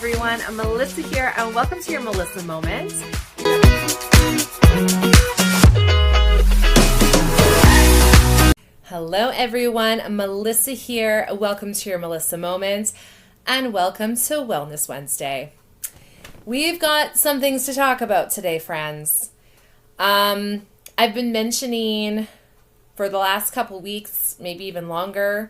everyone. I'm Melissa here, and welcome to your Melissa Moment. Hello, everyone. I'm Melissa here. Welcome to your Melissa Moment, and welcome to Wellness Wednesday. We've got some things to talk about today, friends. I've been mentioning for the last couple weeks, maybe even longer,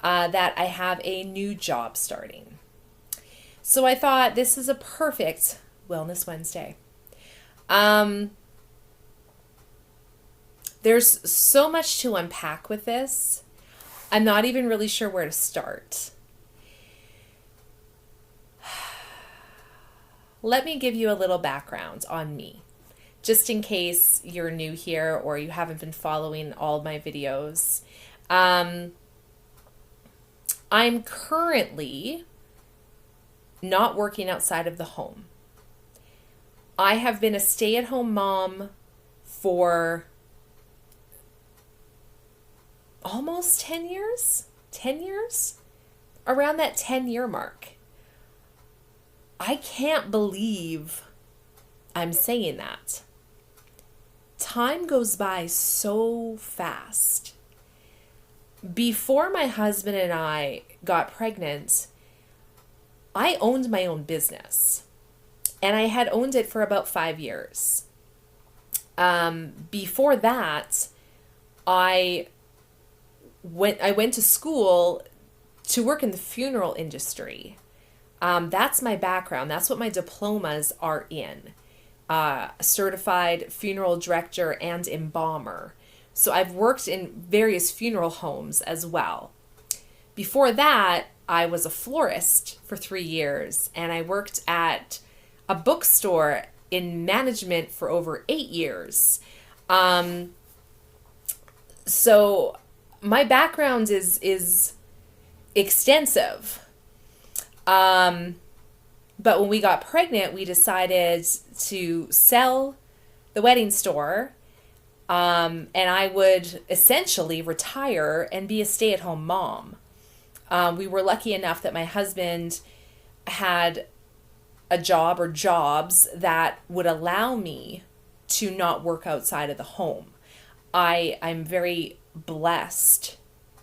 that I have a new job starting. So I thought this is a perfect Wellness Wednesday. There's so much to unpack with this. I'm not even really sure where to start. Let me give you a little background on me, just in case you're new here or you haven't been following all of my videos. I'm currently not working outside of the home. I have been a stay-at-home mom for almost 10 years? 10 years? Around that 10-year mark. I can't believe I'm saying that. Time goes by so fast. Before my husband and I got pregnant, I owned my own business, and I had owned it for about 5 years. Before that, I went to school to work in the funeral industry. That's my background. That's what my diplomas are in. Certified funeral director and embalmer. So I've worked in various funeral homes as well. Before that, I was a florist for 3 years, and I worked at a bookstore in management for over 8 years. So my background is extensive. But when we got pregnant, we decided to sell the wedding store, and I would essentially retire and be a stay-at-home mom. We were lucky enough that my husband had a job or jobs that would allow me to not work outside of the home. I'm very blessed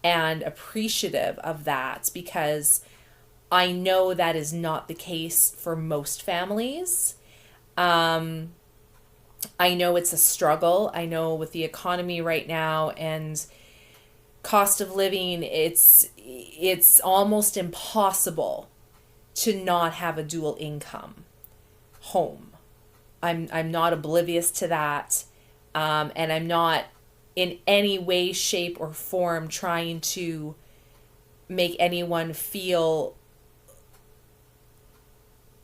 and appreciative of that because I know that is not the case for most families. I know it's a struggle. I know with the economy right now and cost of living, it's almost impossible to not have a dual income home. I'm not oblivious to that, and I'm not in any way, shape, or form trying to make anyone feel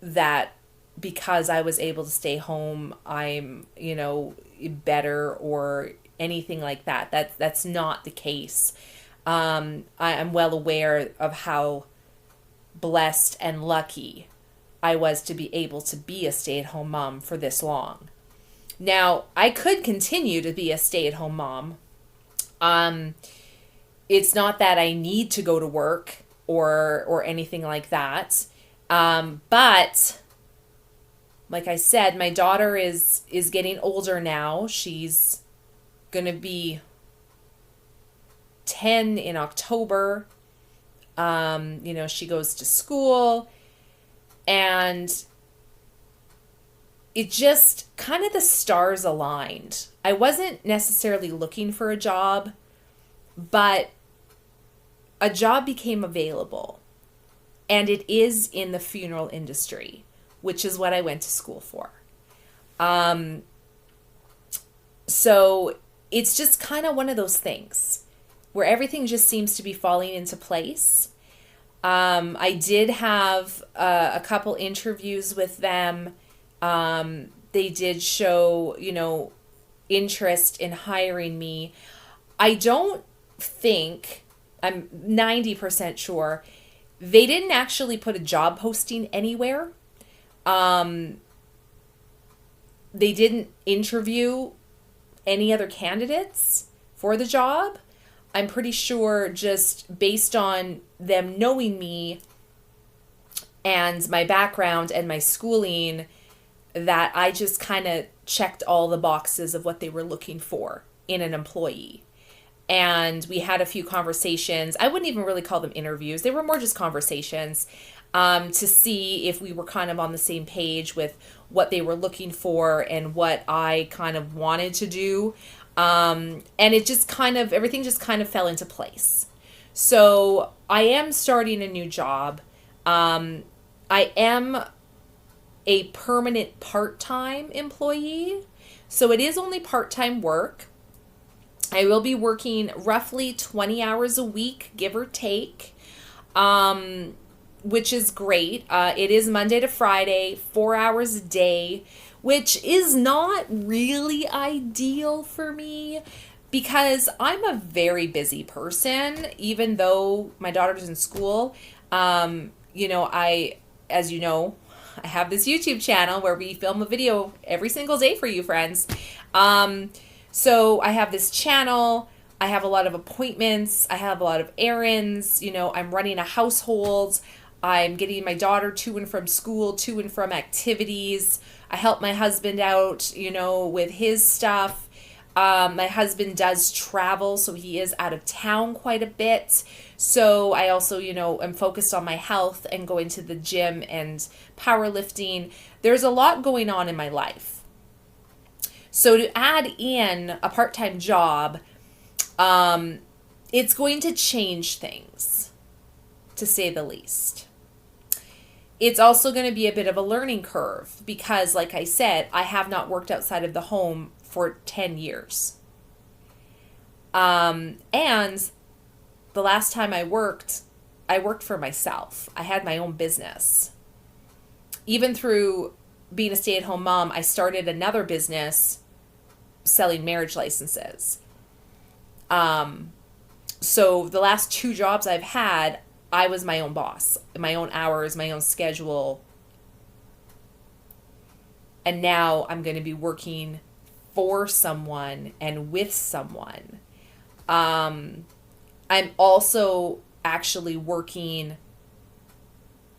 that because I was able to stay home, I'm, better or anything like that. That's not the case. I'm well aware of how blessed and lucky I was to be able to be a stay-at-home mom for this long. Now, I could continue to be a stay-at-home mom. It's not that I need to go to work or anything like that. But like I said, my daughter is getting older now. She's going to be 10 in October. She goes to school, and it just kind of the stars aligned. I wasn't necessarily looking for a job, but a job became available, and it is in the funeral industry, which is what I went to school for. So it's just kind of one of those things where everything just seems to be falling into place. I did have a couple interviews with them. They did show, interest in hiring me. I don't think, I'm 90% sure, they didn't actually put a job posting anywhere. They didn't interview any other candidates for the job. I'm pretty sure just based on them knowing me and my background and my schooling, that I just kind of checked all the boxes of what they were looking for in an employee. And we had a few conversations. I wouldn't even really call them interviews. They were more just conversations, to see if we were kind of on the same page with what they were looking for and what I kind of wanted to do. And it just kind of, everything just kind of fell into place. So I am starting a new job. I am a permanent part-time employee. So it is only part-time work. I will be working roughly 20 hours a week, give or take, which is great. It is Monday to Friday, 4 hours a day, which is not really ideal for me because I'm a very busy person, even though my daughter's in school. As you know, I have this YouTube channel where we film a video every single day for you, friends. So I have this channel, I have a lot of appointments, I have a lot of errands, I'm running a household, I'm getting my daughter to and from school, to and from activities. I help my husband out, with his stuff. My husband does travel, so he is out of town quite a bit. So I also, am focused on my health and going to the gym and powerlifting. There's a lot going on in my life. So to add in a part-time job, it's going to change things, to say the least. It's also going to be a bit of a learning curve because, like I said, I have not worked outside of the home for 10 years. And the last time I worked for myself. I had my own business. Even through being a stay-at-home mom, I started another business selling marriage licenses. So the last 2 jobs I've had, I was my own boss, my own hours, my own schedule. And now I'm going to be working for someone and with someone. I'm also actually working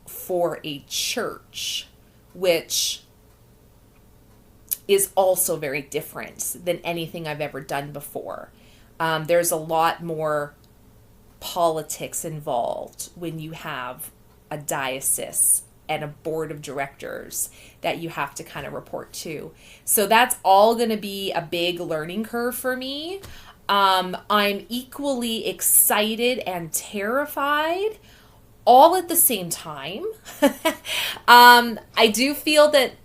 for a church, which is also very different than anything I've ever done before. There's a lot more politics involved when you have a diocese and a board of directors that you have to kind of report to. So that's all going to be a big learning curve for me. I'm equally excited and terrified all at the same time. I do feel that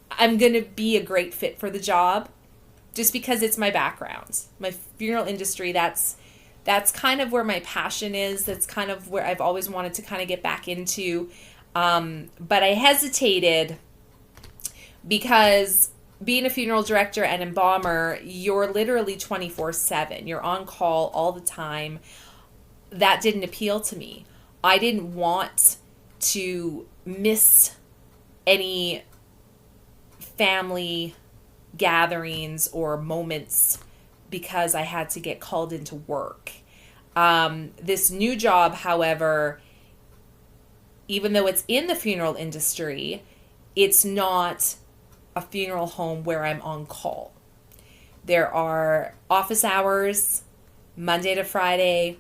I'm going to be a great fit for the job just because it's my background. My funeral industry, that's kind of where my passion is. That's kind of where I've always wanted to kind of get back into. But I hesitated because being a funeral director and embalmer, you're literally 24/7. You're on call all the time. That didn't appeal to me. I didn't want to miss any family gatherings or moments because I had to get called into work. This new job, however, even though it's in the funeral industry, it's not a funeral home where I'm on call. There are office hours, Monday to Friday,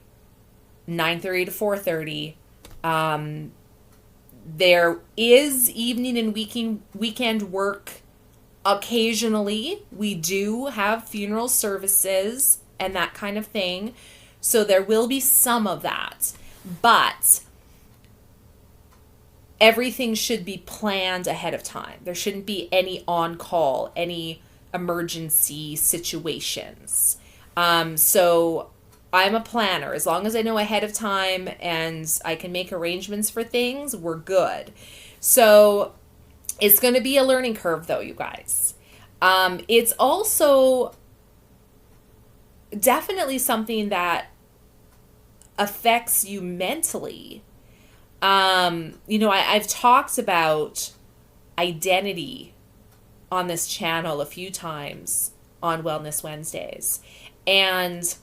9:30 to 4:30. There is evening and weekend work. Occasionally, we do have funeral services and that kind of thing. So there will be some of that. But everything should be planned ahead of time. There shouldn't be any on-call, any emergency situations. So I'm a planner. As long as I know ahead of time and I can make arrangements for things, we're good. So it's going to be a learning curve, though, you guys. It's also definitely something that affects you mentally. I've talked about identity on this channel a few times on Wellness Wednesdays. And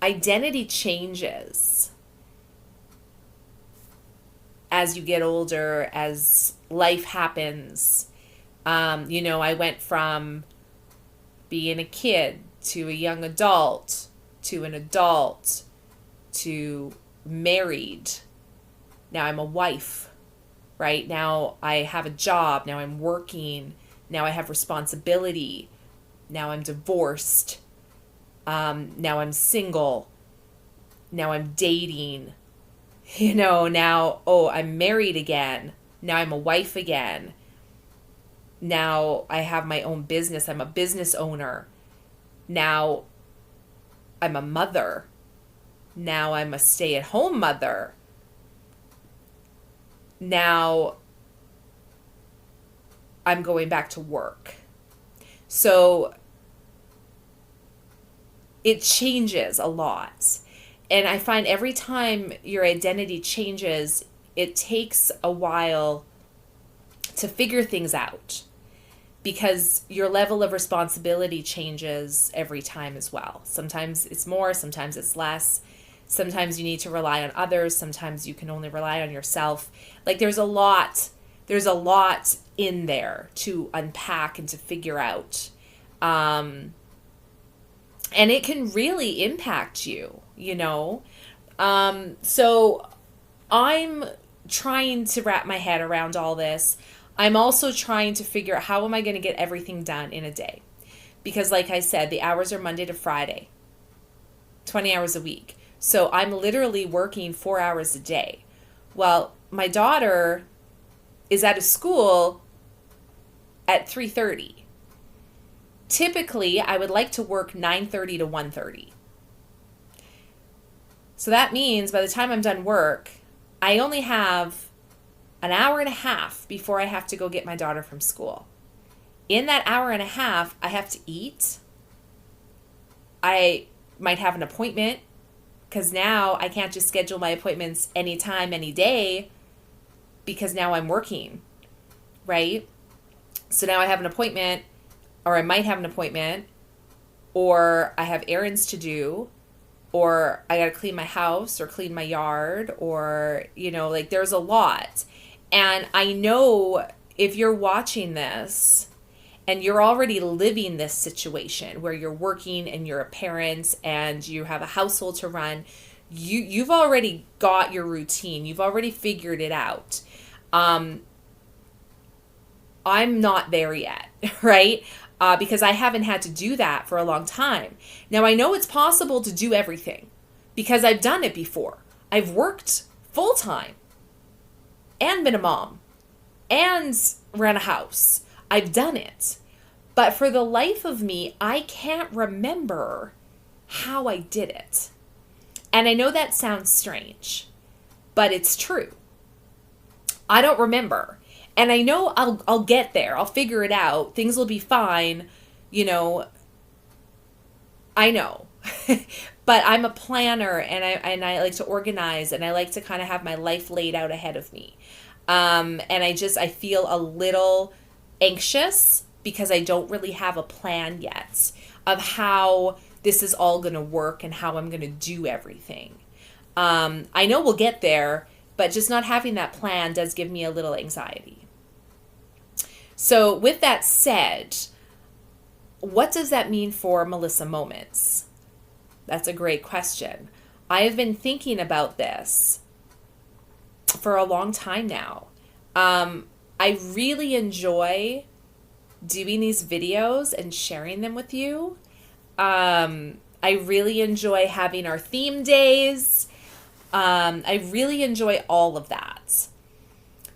identity changes. as you get older, as life happens, I went from being a kid to a young adult to an adult to married. Now I'm a wife, right? Now I have a job. Now I'm working. Now I have responsibility. Now I'm divorced. Now I'm single. Now I'm dating. Now, I'm married again. Now I'm a wife again. Now I have my own business. I'm a business owner. Now I'm a mother. Now I'm a stay-at-home mother. Now I'm going back to work. So it changes a lot. And I find every time your identity changes, it takes a while to figure things out, because your level of responsibility changes every time as well. Sometimes it's more, sometimes it's less. Sometimes you need to rely on others. Sometimes you can only rely on yourself. Like there's a lot in there to unpack and to figure out. And it can really impact you, So I'm trying to wrap my head around all this. I'm also trying to figure out, how am I going to get everything done in a day? Because like I said, the hours are Monday to Friday, 20 hours a week. So I'm literally working 4 hours a day. Well, my daughter is at a school at 3:30. Typically, I would like to work 9:30 to 1:30. So that means by the time I'm done work, I only have an hour and a half before I have to go get my daughter from school. In that hour and a half, I have to eat. I might have an appointment, because now I can't just schedule my appointments anytime, any day, because now I'm working, right? So now I have an appointment, or I might have an appointment, or I have errands to do, or I got to clean my house or clean my yard, or, there's a lot. And I know if you're watching this and you're already living this situation where you're working and you're a parent and you have a household to run, you've already got your routine. You've already figured it out. I'm not there yet, right? Because I haven't had to do that for a long time. Now, I know it's possible to do everything because I've done it before. I've worked full-time and been a mom and ran a house. I've done it. But for the life of me, I can't remember how I did it. And I know that sounds strange, but it's true. I don't remember. And I know I'll get there. I'll figure it out. Things will be fine. I know. But I'm a planner, and I like to organize, and I like to kind of have my life laid out ahead of me. And I feel a little anxious because I don't really have a plan yet of how this is all going to work and how I'm going to do everything. I know we'll get there, but just not having that plan does give me a little anxiety. So with that said, what does that mean for Melissa Moments? That's a great question. I have been thinking about this for a long time now. I really enjoy doing these videos and sharing them with you. I really enjoy having our theme days. I really enjoy all of that.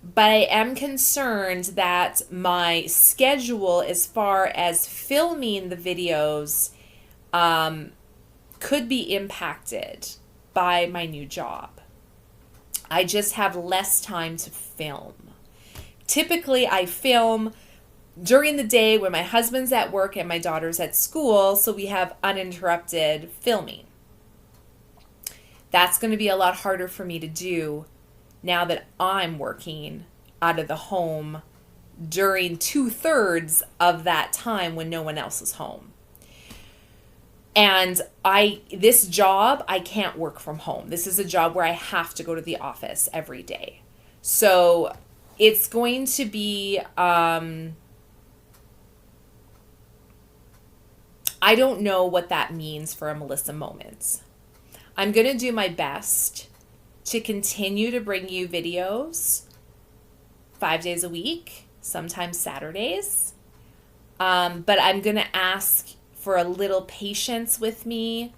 But I am concerned that my schedule as far as filming the videos could be impacted by my new job. I just have less time to film. Typically, I film during the day when my husband's at work and my daughter's at school, so we have uninterrupted filming. That's going to be a lot harder for me to do now that I'm working out of the home during 2/3 of that time when no one else is home. And this job, I can't work from home. This is a job where I have to go to the office every day. So it's going to be, I don't know what that means for a Melissa Moments. I'm going to do my best to continue to bring you videos 5 days a week, sometimes Saturdays. But I'm going to ask for a little patience with me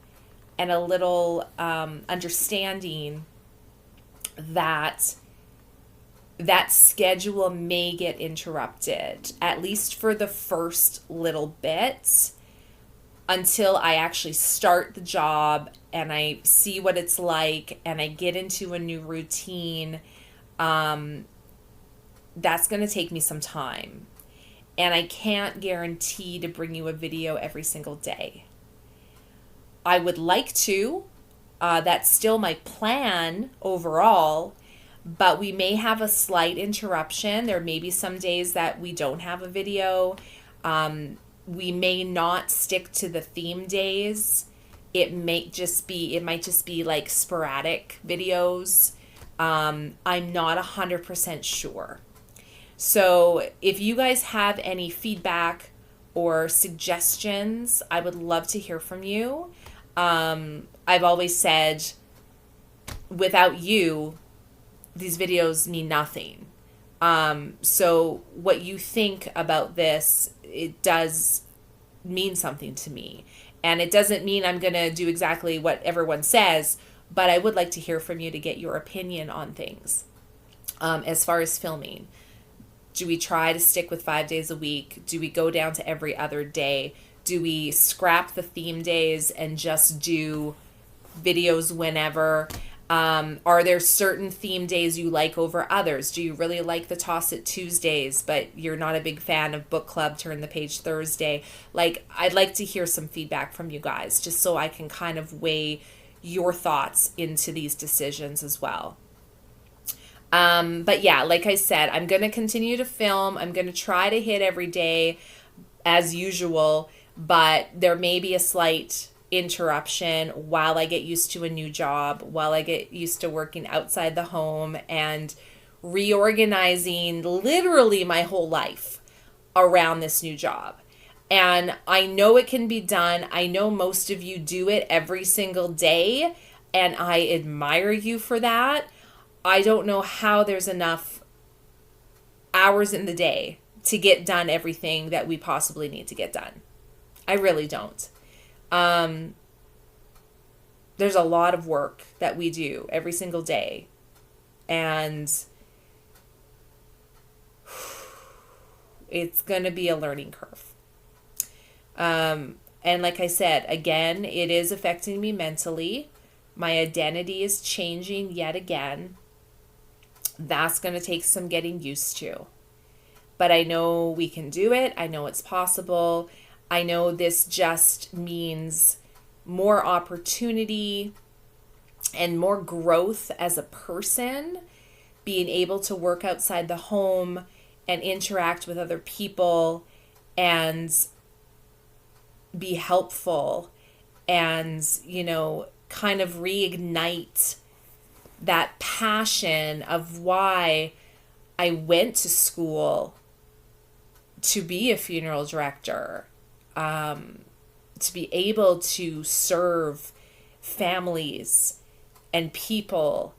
and a little understanding that that schedule may get interrupted, at least for the first little bit, until I actually start the job and I see what it's like and I get into a new routine. That's going to take me some time. And I can't guarantee to bring you a video every single day. I would like to. That's still my plan overall. But we may have a slight interruption. There may be some days that we don't have a video. We may not stick to the theme days. It might just be like sporadic videos. I'm not 100% sure. So if you guys have any feedback or suggestions, I would love to hear from you. I've always said, without you, these videos mean nothing. So what you think about this, it does mean something to me. And it doesn't mean I'm going to do exactly what everyone says, but I would like to hear from you to get your opinion on things. As far as filming, do we try to stick with 5 days a week? Do we go down to every other day? Do we scrap the theme days and just do videos whenever? Are there certain theme days you like over others? Do you really like the Toss It Tuesdays, but you're not a big fan of Book Club Turn the Page Thursday? Like, I'd like to hear some feedback from you guys, just so I can kind of weigh your thoughts into these decisions as well. But yeah, like I said, I'm going to continue to film. I'm going to try to hit every day as usual, but there may be a slight interruption while I get used to a new job, while I get used to working outside the home and reorganizing literally my whole life around this new job. And I know it can be done. I know most of you do it every single day, and I admire you for that. I don't know how there's enough hours in the day to get done everything that we possibly need to get done. I really don't. There's a lot of work that we do every single day, and it's going to be a learning curve. And like I said, again, it is affecting me mentally. My identity is changing yet again. That's going to take some getting used to. But I know we can do it. I know it's possible. I know this just means more opportunity and more growth as a person, being able to work outside the home and interact with other people and be helpful and, kind of reignite that passion of why I went to school to be a funeral director, to be able to serve families and people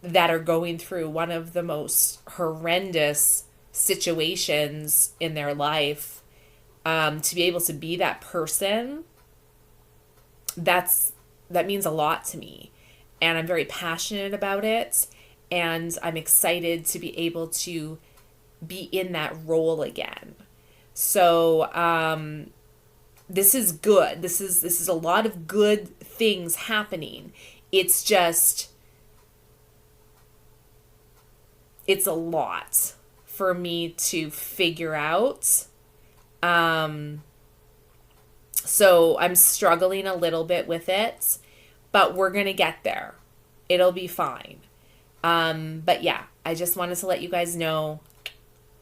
that are going through one of the most horrendous situations in their life, to be able to be that person, that means a lot to me. And I'm very passionate about it. And I'm excited to be able to be in that role again. So this is good. This is a lot of good things happening. It's just, it's a lot for me to figure out. So I'm struggling a little bit with it, but we're going to get there. It'll be fine. But yeah, I just wanted to let you guys know,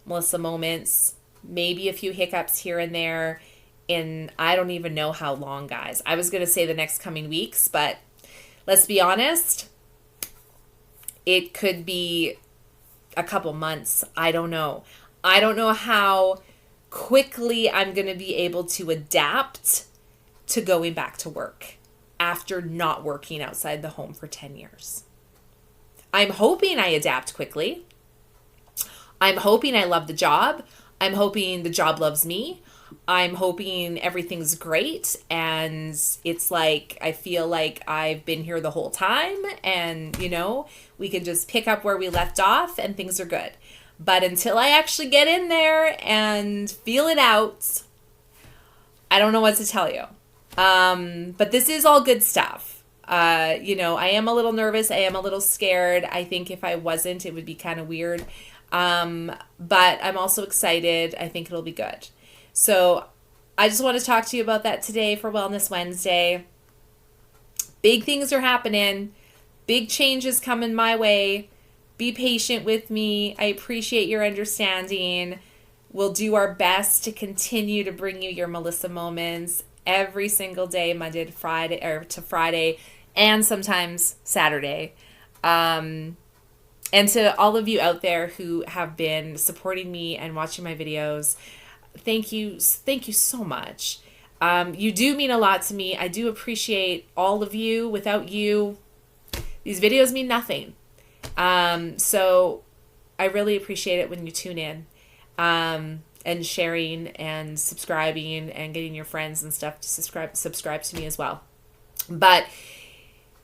Melissa Moments, maybe a few hiccups here and there in, I don't even know how long, guys. I was going to say the next coming weeks, but let's be honest, it could be a couple months. I don't know. I don't know how quickly I'm going to be able to adapt to going back to work after not working outside the home for 10 years. I'm hoping I adapt quickly. I'm hoping I love the job. I'm hoping the job loves me. I'm hoping everything's great and it's like I feel like I've been here the whole time and, you know, we can just pick up where we left off and things are good. But until I actually get in there and feel it out, I don't know what to tell you. But this is all good stuff. You know, I am a little nervous. I am a little scared. I think if I wasn't, it would be kind of weird. But I'm also excited. I think it'll be good. So I just want to talk to you about that today for Wellness Wednesday. Big things are happening. Big changes coming my way. Be patient with me. I appreciate your understanding. We'll do our best to continue to bring you your Melissa moments every single day, Monday to Friday, and sometimes Saturday. And to all of you out there who have been supporting me and watching my videos, thank you so much. You do mean a lot to me. I do appreciate all of you. Without you, these videos mean nothing. So I really appreciate it when you tune in, and sharing and subscribing and getting your friends and stuff to subscribe to me as well. But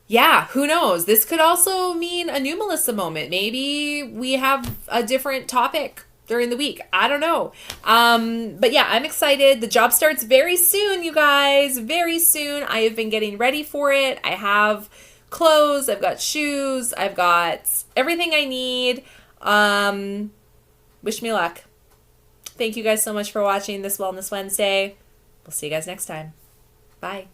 yeah, who knows? This could also mean a new Melissa moment. Maybe we have a different topic during the week. I don't know. But yeah, I'm excited. The job starts very soon, you guys. Very soon. I have been getting ready for it. I have clothes. I've got shoes. I've got everything I need. Wish me luck. Thank you guys so much for watching this Wellness Wednesday. We'll see you guys next time. Bye.